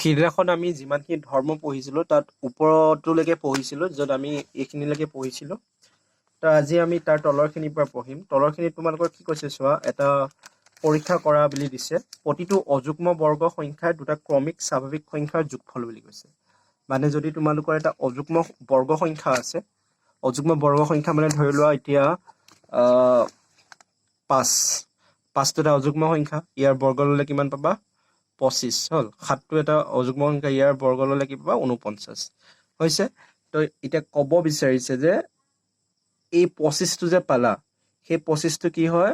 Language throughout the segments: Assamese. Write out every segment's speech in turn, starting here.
সিদিনাখন আমি যিমানখিনি ধৰ্ম পঢ়িছিলোঁ তাত ওপৰটোলৈকে পঢ়িছিলোঁ, য'ত আমি এইখিনিলৈকে পঢ়িছিলোঁ। তো আজি আমি তাৰ তলৰখিনিৰ পৰা পঢ়িম। তলৰখিনিত তোমালোকৰ কি কৈছে চোৱা, এটা পৰীক্ষা কৰা বুলি দিছে। প্ৰতিটো অযুগ্ম বৰ্গ সংখ্যাৰ দুটা ক্ৰমিক স্বাভাৱিক সংখ্যাৰ যোগফল বুলি কৈছে। মানে যদি তোমালোকৰ এটা অযুগ্ম বৰ্গ সংখ্যা আছে, অযুগ্ম বৰ্গ সংখ্যা মানে ধৰি লোৱা এতিয়া 5টো এটা অযুগ্ম সংখ্যা, ইয়াৰ বৰ্গ ল'লে কিমান পাবা? 25 হ'ল। 7টো এটা অযুগ্ম সংখ্যা, ইয়াৰ বৰ্গ ল'লে কি পাবা? 49 হৈছে। তো এতিয়া ক'ব বিচাৰিছে যে এই 25টো যে পালা, সেই 25টো কি হয়?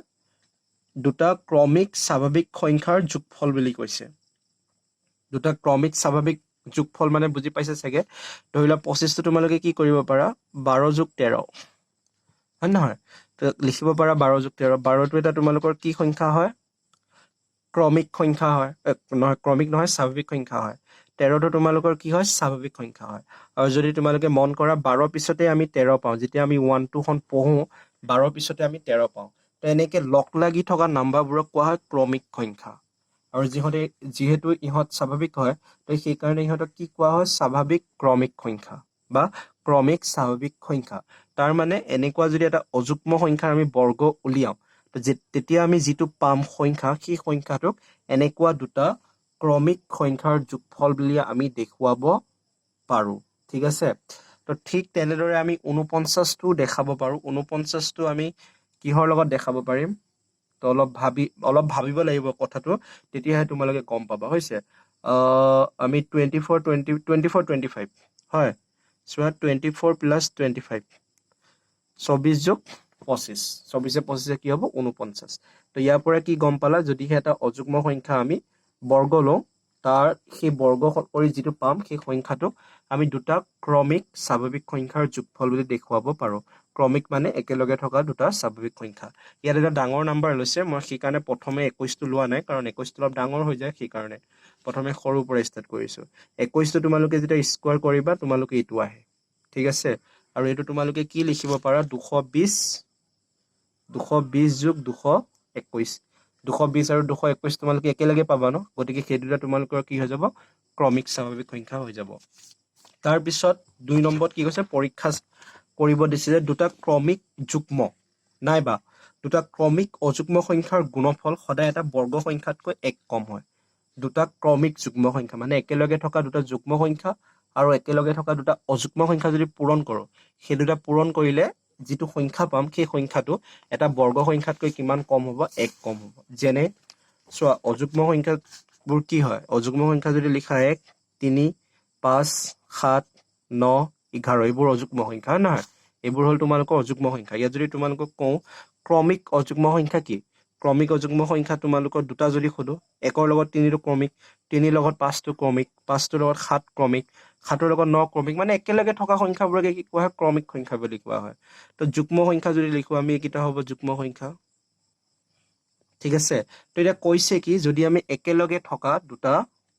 দুটা ক্ৰমিক স্বাভাৱিক সংখ্যাৰ যোগফল বুলি কৈছে। দুটা ক্ৰমিক স্বাভাৱিক যোগফল মানে বুজি পাইছে চাগে। ধৰি লোৱা 25টো তোমালোকে কি কৰিব পাৰা? 12 যোগ 13, হয় নহয়? তো লিখিব পাৰা 12 যোগ 13। 12টো এটা তোমালোকৰ কি সংখ্যা হয়? ক্ৰমিক সংখ্যা হয়। ক্ৰমিক নহয়, স্বাভাৱিক সংখ্যা হয়। 13টো তোমালোকৰ কি হয়? স্বাভাৱিক সংখ্যা হয়। আৰু যদি তোমালোকে মন কৰা 12 পিছতে আমি 13 পাওঁ, যেতিয়া আমি 1-2খন পঢ়োঁ 12 পিছতে আমি 13 পাওঁ। তো এনেকৈ লগ লাগি থকা নাম্বাৰবোৰক কোৱা হয় ক্ৰমিক সংখ্যা। আৰু যিহেতু ইহঁত স্বাভাৱিক হয়, তো সেইকাৰণে ইহঁতক কি কোৱা হয়? স্বাভাৱিক ক্ৰমিক সংখ্যা বা ক্ৰমিক স্বাভাৱিক সংখ্যা। তাৰ মানে এনেকুৱা যদি এটা অযুগ্ম সংখ্যাৰ আমি বৰ্গ উলিয়াওঁ, তেতিয়া আমি যিটো পাম সংখ্যা, সেই সংখ্যাটোক এনেকুৱা দুটা ক্ৰমিক সংখ্যাৰ যোগফল বুলি আমি দেখুৱাব পাৰোঁ। ঠিক আছে? তো ঠিক তেনেদৰে আমি 49টো দেখাব পাৰোঁ। 49টো আমি কিহৰ লগত দেখাব পাৰিম? তো অলপ ভাবিব লাগিব কথাটো, তেতিয়াহে তোমালোকে গম পাবা। হৈছে আমি 24 হয় চোৱা, 24 + 25 24 যোগ 25, 24 কি হ'ব? 49। তো ইয়াৰ পৰা কি গম পালা? যদিহে এটা অযুগ্ম সংখ্যা আমি বৰ্গ লওঁ, তাৰ সেই বৰ্গ কৰি যিটো পাম, সেই সংখ্যাটোক আমি দুটা ক্ৰমিক স্বাভাৱিক সংখ্যাৰ যোগফল বুলি দেখুৱাব পাৰোঁ। ক্ৰমিক মানে একেলগে থকা দুটা স্বাভাৱিক সংখ্যা। ইয়াত এটা ডাঙৰ নাম্বাৰ লৈছে, মই সেইকাৰণে প্ৰথমে 21টো লোৱা নাই, কাৰণ 21টো অলপ ডাঙৰ হৈ যায়, সেইকাৰণে প্ৰথমে সৰুৰ পৰা ষ্টাৰ্ট কৰিছোঁ। 21টো তোমালোকে যেতিয়া স্কোৱাৰ কৰিবা, তোমালোকে এইটো আহে। ঠিক আছে? আৰু এইটো তোমালোকে কি লিখিব পাৰা? 220 যোগ 221। 220 আৰু 221 তোমালোকে একেলগে পাবা ন? গতিকে সেই দুটা তোমালোকৰ কি হৈ যাব? ক্ৰমিক স্বাভাৱিক সংখ্যা হৈ যাব। তাৰপিছত 2 নম্বৰত কি কৈছে? পৰীক্ষা কৰিব দিছে যে দুটা ক্ৰমিক যুগ্ম নাইবা দুটা ক্ৰমিক অযুগ্ম সংখ্যাৰ গুণফল সদায় এটা বৰ্গ সংখ্যাতকৈ 1 কম হয়। দুটা ক্ৰমিক যুগ্ম সংখ্যা মানে একেলগে থকা দুটা যুগ্ম সংখ্যা আৰু একেলগে থকা দুটা অযুগ্ম সংখ্যা যদি পূৰণ কৰোঁ, সেই দুটা পূৰণ কৰিলে যিটো সংখ্যা পাম, সেই সংখ্যাটো এটা বৰ্গ সংখ্যাতকৈ কিমান কম হ'ব? 1 কম হ'ব। যেনে চোৱা, অযুগ্ম সংখ্যাবোৰ কি হয়? অযুগ্ম সংখ্যা যদি লিখা 1, 3, 5, 7, 9, 11, এইবোৰ অযুগ্ম সংখ্যা, হয় নহয়? এইবোৰ হ'ল তোমালোকৰ অযুগ্ম সংখ্যা। ইয়াত যদি তোমালোকক কওঁ ক্ৰমিক অযুগ্ম সংখ্যা কি? ক্ৰমিক অযুগ্ম সংখ্যা তোমালোকৰ দুটা যদি সোধো, 1ৰ লগত 3টো ক্ৰমিক, 3ৰ লগত 5টো ক্ৰমিক, 5টোৰ লগত 7 ক্ৰমিক, 7ৰ লগত 9 ক্ৰমিক, মানে একেলগে থকা সংখ্যাবোৰকে কি কোৱা হয়? ক্ৰমিক সংখ্যা বুলি কোৱা হয়। তো যুগ্ম সংখ্যা যদি লিখোঁ আমি, এইকেইটা হ'ব যুগ্ম সংখ্যা। ঠিক আছে? তো এতিয়া কৈছে কি, যদি আমি একেলগে থকা দুটা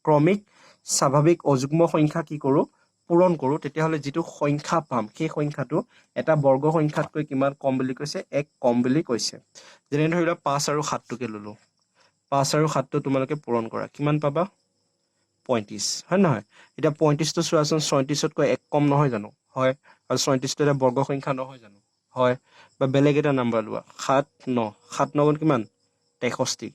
ক্ৰমিক স্বাভাৱিক অযুগ্ম সংখ্যা কি কৰোঁ? পূৰণ কৰোঁ, তেতিয়াহ'লে যিটো সংখ্যা পাম, সেই সংখ্যাটো এটা বৰ্গ সংখ্যাতকৈ কিমান কম বুলি কৈছে? 1 কম বুলি কৈছে। যেনে ধৰি লোৱা 5 আৰু 7টোকে ল'লোঁ। 5 আৰু 7টো তোমালোকে পূৰণ কৰা, কিমান পাবা? 35, হয় নহয়? এতিয়া 35টো চোৱাচোন, 37তকৈ 1 কম নহয় জানো? হয়। আৰু 37টো এটা বৰ্গ সংখ্যা নহয় জানো? হয়। বা বেলেগ এটা নাম্বাৰ লোৱা, 7, 9, 7, 9 কিমান? 63।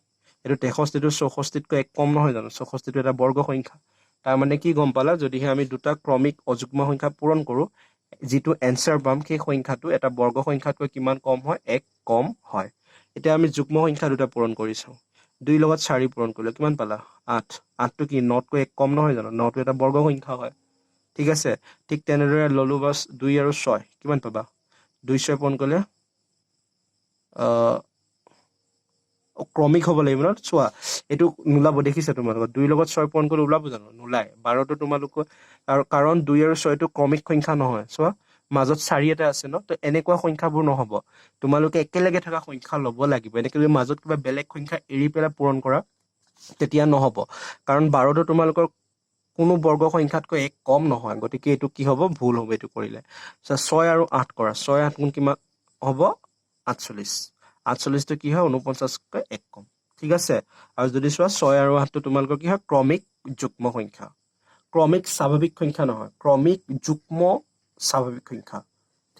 এইটো 63টো 64তকৈ 1 কম নহয় জানো? 64টো এটা বৰ্গ সংখ্যা। তাৰ মানে কি গম পালা? যদিহে আমি দুটা ক্ৰমিক অযুগ্ম সংখ্যা পূৰণ কৰোঁ, যিটো এনচাৰ পাম, সেই সংখ্যাটো এটা বৰ্গ সংখ্যাতকৈ কিমান কম হয়? 1 কম হয়। এতিয়া আমি যুগ্ম সংখ্যা দুটা পূৰণ কৰিছোঁ। 2ৰ লগত 4 পূৰণ কৰিলোঁ, কিমান পালা? 8। 8টো কি 9তকৈ 1 কম নহয় জানো? 9টো এটা বৰ্গ সংখ্যা হয়। ঠিক আছে? ঠিক তেনেদৰে ল'লোঁ বাছ 2 আৰু 6, কিমান পাবা? 2, 6 পূৰণ কৰিলে ক্ৰমিক হ'ব লাগিব ন? চোৱা, এইটো নোলাব, দেখিছা তোমালোকৰ? 2ৰ লগত 6 পূৰণ কৰিলে ওলাব জানো? নোলায়। 12টো তোমালোকৰ, কাৰণ 2 আৰু 6টো ক্ৰমিক সংখ্যা নহয়। চোৱা, মাজত 4 এটা আছে ন? তো এনেকুৱা সংখ্যাবোৰ নহ'ব। তোমালোকে একেলগে থকা সংখ্যা ল'ব লাগিব। এনেকৈ যদি মাজত কিবা বেলেগ সংখ্যা এৰি পেলাই পূৰণ কৰা, তেতিয়া নহ'ব। কাৰণ 12টো তোমালোকৰ কোনো বৰ্গ সংখ্যাতকৈ 1 কম নহয়। গতিকে এইটো কি হ'ব? ভুল হ'ব এইটো কৰিলে। 6 আৰু 8 কৰা, 6, 8 গুণ কিমান হ'ব? 48। 48টো কি হয়? 49তকৈ 1 কম। ঠিক আছে আৰু যদি চোৱা 6 আৰু 8 টো তোমালোকৰ কি হয় ক্ৰমিক যুগ্ম সংখ্যা ক্ৰমিক স্বাভাৱিক সংখ্যা নহয় ক্ৰমিক যুগ্ম স্বাভাৱিক সংখ্যা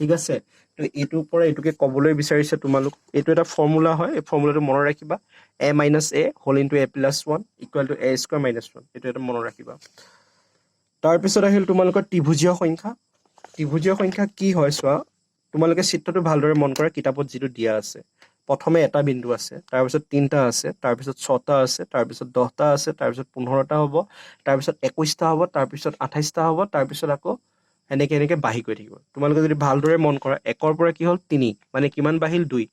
ঠিক আছে তো এইটোৰ পৰা এইটোকে ক'বলৈ বিচাৰিছে তোমালোক এইটো এটা ফৰ্মুলা হয় এই ফৰ্মুলাটো মনত ৰাখিবা a minus a whole into a plus 1 equal to a square minus 1 এইটো এটা মনত ৰাখিবা তাৰপিছত আহিল তোমালোকৰ ত্ৰিভুজীয় সংখ্যা কি হয় চোৱা তোমালোকে চিত্ৰটো ভালদৰে মন কৰা কিতাপত যিটো দিয়া আছে প্ৰথমে এটা বিন্দু আছে তাৰপিছত তিনটা আছে তাৰপিছত 6টা আছে তাৰপিছত 10টা আছে তাৰপিছত 15টা হ'ব তাৰপিছত 21টা হ'ব তাৰপিছত 28টা হ'ব তাৰপিছত আকৌ এনেকে বাঢ়ি গৈ থাকিব তোমালোকে যদি ভালদৰে মন কৰা 1ৰ পৰা কি হ'ল 3 মানে কিমান বাঢ়িল 2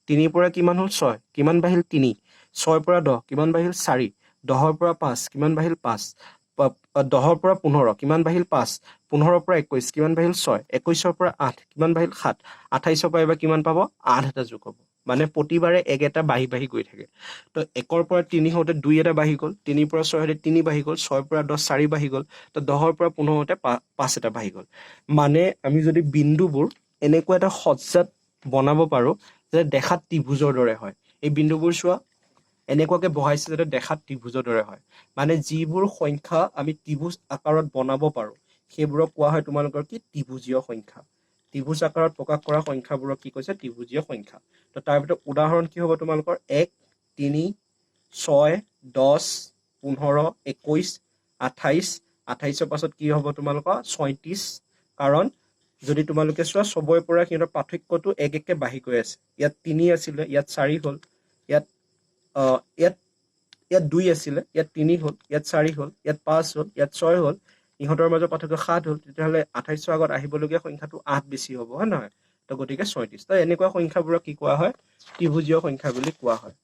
3ৰ পৰা কিমান হ'ল 6 কিমান বাঢ়িল 3 6ৰ পৰা 10 কিমান বাঢ়িল 4 10ৰ পৰা 5 কিমান বাঢ়িল 5 10ৰ পৰা 15 কিমান বাঢ়িল 5 15ৰ পৰা 21 কিমান বাঢ়িল 6 21ৰ পৰা 8 কিমান বাঢ়িল 7 28ৰ পৰা এবাৰ কিমান পাব 8 এটা যোগ হ'ব মানে প্ৰতিবাৰে এক এটা বাঢ়ি গৈ থাকে তো 1ৰ পৰা 3 হওঁতে 2 এটা বাঢ়ি গ'ল 3ৰ পৰা 6 হওঁতে 3 বাঢ়ি গ'ল 6ৰ পৰা 10 4 বাঢ়ি গ'ল তো 10ৰ পৰা 15 হওঁতে 5 এটা বাঢ়ি গ'ল মানে আমি যদি বিন্দুবোৰ এনেকুৱা এটা সজ্জাত বনাব পাৰো যে দেখাত ত্ৰিভুজৰ দৰে হয় এই বিন্দুবোৰ চোৱা এনেকুৱাকে বহাইছে যাতে দেখাত ত্ৰিভুজৰ দৰে হয় মানে যিবোৰ সংখ্যা আমি ত্ৰিভুজ আকাৰত বনাব পাৰো সেইবোৰক কোৱা হয় তোমালোকৰ কি ত্ৰিভুজীয় সংখ্যা ত্ৰিভুজ আকাৰত প্ৰকাশ কৰা সংখ্যাবোৰক কি কৈছে ত্ৰিভুজীয় সংখ্যা তো তাৰ ভিতৰত উদাহৰণ কি হ'ব তোমালোকৰ 1 3 6 10 15 21 28 28ৰ পাছত কি হ'ব তোমালোকৰ 37 কাৰণ যদি তোমালোকে চোৱা সবৰে পৰা সিহঁতৰ পাৰ্থক্যটো এক এককে বাঢ়ি গৈ আছে ইয়াত 3 আছিলে ইয়াত 4 হ'ল ইয়াত ইয়াত 2 আছিলে ইয়াত 3 হ'ল ইয়াত 4 হ'ল ইয়াত 5 হ'ল ইয়াত 6 হ'ল ইহঁতৰ মাজৰ পাৰ্থক্য 7 হ'ল তেতিয়াহ'লে 28ৰ আগত আহিবলগীয়া সংখ্যাটো 8 বেছি হ'ব হয় নহয় তো গতিকে 37 তো এনেকুৱা সংখ্যাবোৰক কি কোৱা হয় ত্ৰিভুজীয় সংখ্যা বুলি কোৱা হয়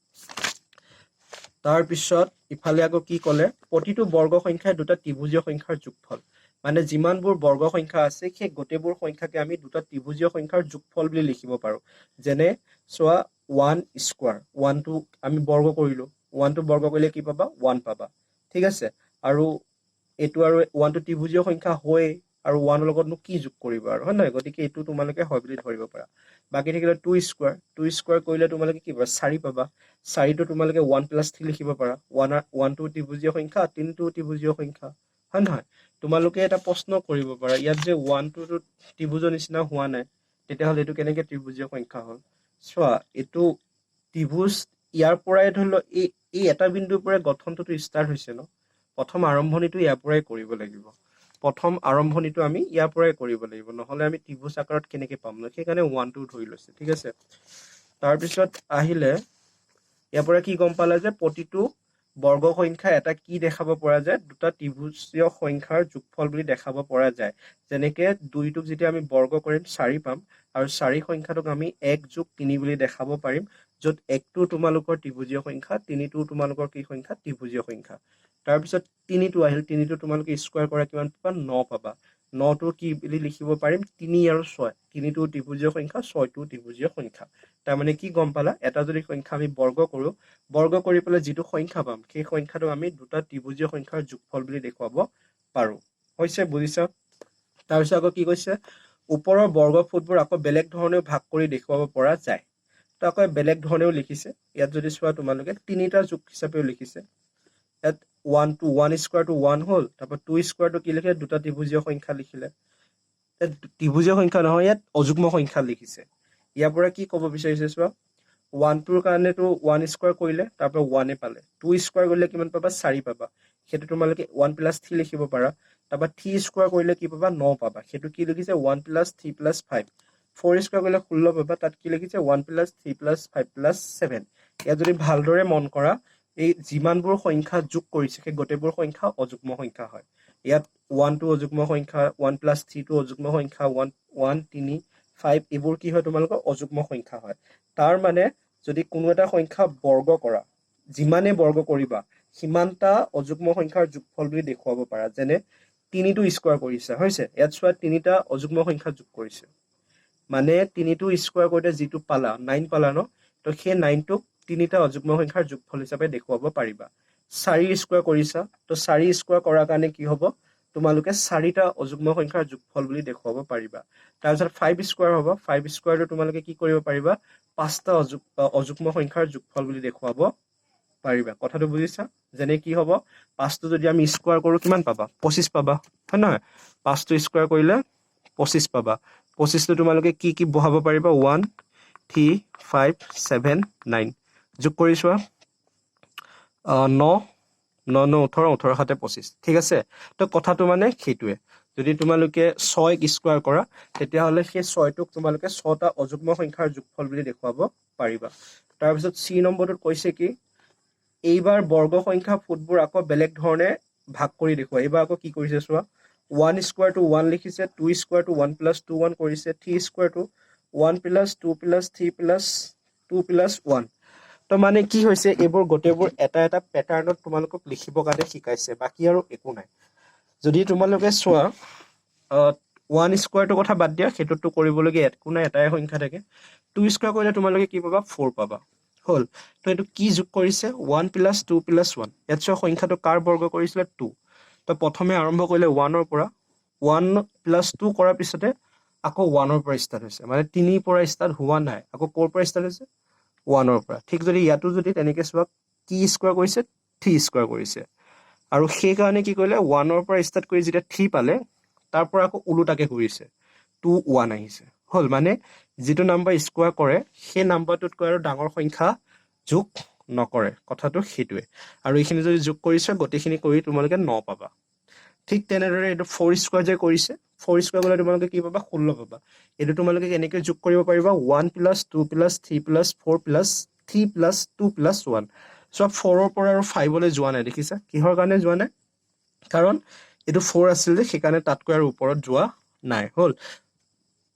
তাৰ পিছত ইফালে আকৌ কি ক'লে প্ৰতিটো বৰ্গ সংখ্যাই দুটা ত্ৰিভুজীয় সংখ্যাৰ যোগফল মানে যিমানবোৰ বৰ্গ সংখ্যা আছে সেই গোটেইবোৰ সংখ্যাকে আমি দুটা ত্ৰিভুজীয় সংখ্যাৰ যোগফল বুলি লিখিব পাৰো যেনে চোৱা 1 স্কয়াৰ 1 টো আমি বৰ্গ কৰিলো 1 টো বৰ্গ কৰিলে কি পাবা 1 পাবা ঠিক আছে আৰু এইটো আৰু 1 টো ত্ৰিভুজীয় সংখ্যা হয় আৰু 1 ৰ লগতনো কি যোগ কৰিব আৰু হয় নহয় গতিকে এইটো তোমালোকে হয় বুলি ধৰিব পাৰা বাকি থাকিলে 2 স্কয়াৰ কৰিলে তোমালোকে কি পাবা 4 পাবা 4 টো তোমালোকে 1 + 3 লিখিব পাৰা 1 টো ত্ৰিভুজীয় সংখ্যা 3 টো ত্ৰিভুজীয় সংখ্যা হয় নহয় তোমালোকে এটা প্ৰশ্ন কৰিব পাৰা ইয়াত যে 1 টো ত্ৰিভুজৰ নিচিনা হোৱা নাই তেতিয়াহ'লে এইটো কেনেকৈ ত্ৰিভুজীয় সংখ্যা হ'ল চোৱা এইটো ত্ৰিভুজ ইয়াৰ পৰাই ধৰি লও এই এটা বিন্দুৰ পৰা গঠনটো ষ্টাৰ্ট হৈছে ন প্ৰথম আৰম্ভণিটো ইয়াৰ পৰাই কৰিব লাগিব প্ৰথম আৰম্ভণিটো আমি ইয়াৰ পৰাই কৰিব লাগিব নহলে আমি ত্ৰিভুজ আকাৰত কেনেকৈ পাম ন সেইকাৰণে 1 টো ধৰি লৈছে ঠিক আছে তাৰ পিছত আহিলে ইয়াৰ পৰা কি গম পালে যে প্ৰতিটো বৰ্গ সংখ্যা এটা কি দেখাব পৰা যায় দুটা ত্ৰিভুজীয় সংখ্যাৰ যোগফল বুলি দেখাব পৰা যায় যেনেকৈ 2 টোক যেতিয়া আমি বৰ্গ কৰিম 4 পাম আৰু 4 সংখ্যাটোক আমি 1 + 3 বুলি দেখাব পাৰিম য'ত 1 টো তোমালোকৰ ত্ৰিভুজীয় সংখ্যা 3 টো তোমালোকৰ কি সংখ্যা ত্ৰিভুজীয় সংখ্যা তাৰপিছত 3 টো আহিল 3 টো তোমালোকে স্কয়াৰ কৰা কিমান পাবা 9 পাবা 9 টো কি বুলি লিখিব পাৰিম 3 আৰু 6 3 টো ত্ৰিভুজীয় সংখ্যা 6 টো ত্ৰিভুজীয় সংখ্যা তাৰ মানে কি গম পালা এটা যদি সংখ্যা আমি বৰ্গ কৰি পেলাই যিটো সংখ্যা পাম সেই সংখ্যাটো আমি দুটা ত্ৰিভুজীয় সংখ্যাৰ যোগফল বুলি দেখুৱাব পাৰো হৈছে বুজিছা তাৰপিছত আকৌ কি কৈছে ওপৰৰ বৰ্গফুটবোৰ আকৌ বেলেগ ধৰণেও ভাগ কৰি দেখুৱাব পৰা যায় তো আকৌ বেলেগ ধৰণেও লিখিছে ইয়াত যদি চোৱা তোমালোকে তিনিটা যোগ হিচাপেও লিখিছে ইয়াত 1 স্কয়াৰটো 1 হ'ল তাৰপৰা 2 স্কয়াৰটো কি লিখিলে দুটা ত্ৰিভুজীয় সংখ্যা লিখিলে ত্ৰিভুজীয় সংখ্যা নহয় ইয়াত অযুগ্ম সংখ্যা লিখিছে ইয়াৰ পৰা কি ক'ব বিচাৰিছে চোৱা 1 টোৰ কাৰণেটো 1 স্কয়াৰ কৰিলে তাৰপৰা 1 পালে 2 স্কয়াৰ কৰিলে কিমান পাবা 4 পাবা সেইটো তোমালোকে 1 + 3 লিখিব পাৰা তাৰপৰা 3 স্কয়াৰ কৰিলে কি পাবা 9 পাবা সেইটো কি লিখিছে 1 + 3 + 5 4 স্কয়াৰ কৰিলে 16 পাবা তাত কি লিখিছে 1 + 3 + 5 + 7 ইয়াত যদি ভালদৰে মন কৰা এই যিমানবোৰ সংখ্যা যোগ কৰিছে সেই গোটেইবোৰ সংখ্যা অযুগ্ম সংখ্যা হয় ইয়াত 1 টো অযুগ্ম সংখ্যা 1 + 3 টো অযুগ্ম সংখ্যা 1 3 5 এইবোৰ কি হয় তোমালোকৰ অযুগ্ম সংখ্যা হয় তাৰ মানে যদি কোনো এটা সংখ্যা বৰ্গ কৰা যিমানে বৰ্গ কৰিবা সিমানটা অযুগ্ম সংখ্যাৰ যোগফল বুলি দেখুৱাব পাৰা যেনে 3 টো স্কয়াৰ কৰিছে হৈছে ইয়াত চোৱা তিনিটা অযুগ্ম সংখ্যা যোগ কৰিছে মানে 3 টো স্কয়াৰ কৰোঁতে যিটো পালা 9 পালা ন তো সেই 9 টোক তিনিটা অযুগ্ম সংখ্যাৰ যোগফল হিচাপে দেখুৱাব পাৰিবা 4 স্কয়াৰ কৰিছা তো 4 স্কয়াৰ কৰাৰ কাৰণে কি হ'ব তোমালোকে 4টা অযুগ্ম সংখ্যাৰ যোগফল বুলি দেখুৱাব পাৰিবা তাৰপিছত 5 স্কয়াৰ হ'ব 5 স্কয়াৰটো তোমালোকে কি কৰিব পাৰিবা 5টা অযুগ্ম সংখ্যাৰ যোগফল বুলি দেখুৱাব পাৰিবা কথাটো বুজিছা যেনে কি হ'ব 5টো যদি আমি স্কোয়াৰ কৰো কিমান পাবা 25 পাবা হয় নহয় 5টো স্কোয়াৰ কৰিলে 25 পাবা 25টো তোমালোকে কি বহাব পাৰিবা 1 3 5 7 9 যোগ কৰি চোৱা 9 9 9 18 18 7 25 ঠিক আছে তো কথাটো মানে সেইটোৱে যদি তোমালোকে 6 স্কোয়াৰ কৰা তেতিয়াহ'লে সেই 6টোক তোমালোকে 6টা অযুগ্ম সংখ্যাৰ যোগফল বুলি দেখুৱাব পাৰিবা তাৰপিছত সি নম্বৰটোত কৈছে কি এইবাৰ বৰ্গ সংখ্যা ফুটবোৰ আকৌ বেলেগ ধৰণে ভাগ কৰি দেখুৱা এইবাৰ আকৌ কি কৰিছে চোৱা 1 স্কোয়াৰ টু 1 লিখিছে 2 স্কোয়াৰ টু 1 প্লাস 2 1 কৰিছে 3 square to 1 plus 2 plus 3 plus 2 plus 1 তো মানে কি হৈছে এইবোৰ গোটেইবোৰ এটা এটা প্যাটাৰ্ণত তোমালোকক লিখিবৰ কাৰণে শিকাইছে বাকি আৰু একো নাই যদি তোমালোকে চোৱা 1 স্কোয়াৰটো কথা বাদ দিয়া সেইটোতো কৰিবলগীয়া একো নাই এটাই সংখ্যা থাকে 2 স্কোয়াৰ কৰিলে তোমালোকে কি পাবা 4 পাবা হল তো এটো কি যোগ কৰিছে 1 প্লাস 2 প্লাস 1 ইয়াত চোৱা সংখ্যাটো কাৰ বৰ্গ কৰিছিলে 2 তো প্ৰথমে আৰম্ভ কৰিলে 1 ৰ পৰা 1 প্লাস 2 কৰাৰ পিছতে আকৌ 1 ৰ পৰা ষ্টাৰ্ট হৈছে মানে 3 ৰ পৰা ষ্টাৰ্ট হোৱা নাই আকৌ ক'ৰ পৰা ষ্টাৰ্ট হৈছে 1 ৰ পৰা ঠিক যদি ইয়াতো যদি তেনেকৈ চোৱা কি স্কোয়াৰ কৰিছে 3 স্কোয়াৰ কৰিছে আৰু সেই কাৰণে কি কৰিলে 1 ৰ পৰা ষ্টাৰ্ট কৰি যেতিয়া 3 পালে তাৰ পৰা আকৌ উলুটাকে কৰিছে 2 1 আহিছে হল মানে যেটো নাম্বাৰ স্কোয়াৰ কৰে সেই নাম্বাৰটোতকৈ আৰু ডাঙৰ সংখ্যা যোগ নকৰে কথাটো সেইটোৱে আৰু এইখিনি যদি যোগ কৰিছে গতিখিনি কৰি তোমালোকে 9 পাবা ঠিক তেনেদৰে এটো 4 স্কোয়াৰ যে কৰিছে 4 স্কোয়াৰ গলে তোমালোকে কি পাবা 16 পাবা এটো তোমালোকে কেনেকৈ যোগ কৰিব পাৰিবা 1 plus 2 plus 3 plus 4 plus 3 plus 2 plus 1 সব 4 ৰ পৰা আৰু 5 লৈ যোৱা নাই দেখিছা কিহৰ কাৰণে যোৱা নাই কাৰণ এটো 4 আছিল যে সেইকাৰণে তাতকৈ আৰু ওপৰত যোৱা নাই হল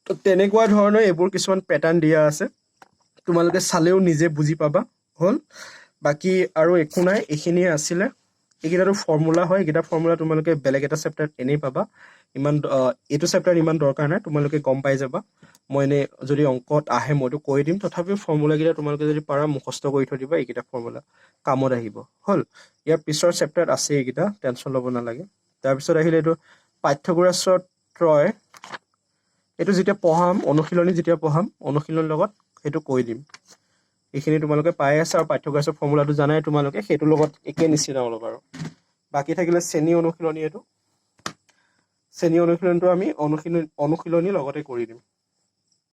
তো তেনেকুৱা ধৰণৰ এইবোৰ কিছুমান প্যাটাৰ্ন দিয়া আছে তোমালোকে চালেও নিজে বুজি পাবা হল বাকি আৰু একো নাই এইখিনিয়ে আছিলে এইকেইটাটো ফৰ্মুলা হয় এইকেইটা ফৰ্মুলা তোমালোকে বেলেগ এটা চেপ্টাৰত এনেই পাবা ইমান এইটো চেপ্টাৰ ইমান দৰকাৰ নাই তোমালোকে গম পাই যাবা মই এনে যদি অংকত আহে মইতো কৈ দিম তথাপিও ফৰ্মুলা কেইটা তোমালোকে যদি পাৰা মুখস্থ কৰি থৈ দিবা এইকেইটা ফৰ্মুলা কামত আহিব হল ইয়াৰ পিছৰ চেপ্টাৰত আছে এইকেইটা টেনচন ল'ব নালাগে তাৰপিছত আহিলে এইটো পাঠ্যপুৰাশ্ৰ ত্ৰয় এইটো যেতিয়া পঢ়াম অনুশীলনী যেতিয়া পঢ়াম অনুশীলনৰ লগত সেইটো কৈ দিম এইখিনি তোমালোকে পাই আছে আৰু পাঠ্যপুৰাশ্ৰ ফৰ্মুলাটো জানাই তোমালোকে সেইটো লগত একে নিচিনা অলপ আৰু বাকি থাকিলে শ্ৰেণী অনুশীলনী এইটো শ্ৰেণী অনুশীলনটো আমি অনুশীলনী লগতে কৰি দিম